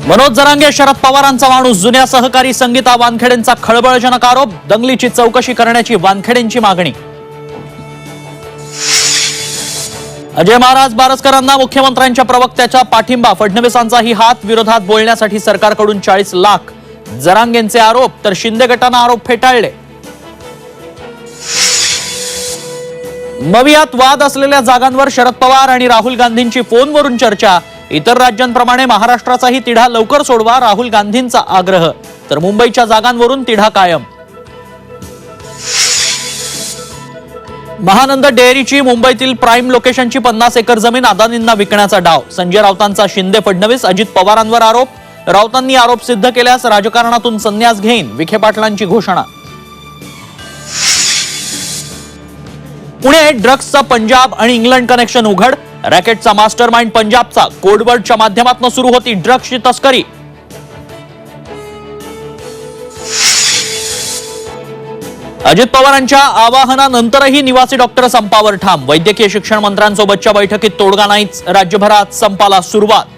मनोज जरांगे शरद पवारांचा माणूस, जुन्या सहकारी संगीता वानखेडेंचा खळबळजनक आरोप, दंगलीची चौकशी करण्याची वानखेडेंची मागणी. अजय महाराज बारसकरांना मुख्यमंत्र्यांच्या प्रवक्त्याचा पाठिंबा, फडणवीसांचाही हात, विरोधात बोलण्यासाठी सरकारकडून 40 लाख. जरांगेंचे आरोप, तर शिंदे गटानं आरोप फेटाळले. मवियात वाद असलेल्या जागांवर शरद पवार आणि राहुल गांधींची फोनवरून चर्चा. इतर राज्यांप्रमाणे महाराष्ट्राचाही तिढा लवकर सोडवा, राहुल गांधींचा आग्रह. तर मुंबईच्या जागांवरून तिढा कायम. महानंद डेअरीची मुंबईतील प्राइम लोकेशनची 50 एकर जमीन अदानींना विकण्याचा डाव. संजय राऊतांचा शिंदे फडणवीस अजित पवारांवर आरोप. राऊतांनी आरोप सिद्ध केल्यास राजकारणातून संन्यास घेईन, विखे पाटलांची घोषणा. पुणे ड्रग्सचा पंजाब आणि इंग्लंड कनेक्शन उघड. रॅकेटचा मास्टरमाइंड पंजाबचा. कोडवर्डच्या माध्यमातून सुरू होती ड्रग्सची तस्करी. अजित पवारांच्या आवाहनानंतरही निवासी डॉक्टर संपावर ठाम. वैद्यकीय शिक्षण मंत्र्यांसोबतच्या बैठकीत तोडगा नाहीच, राज्यभरात संपाला सुरुवात.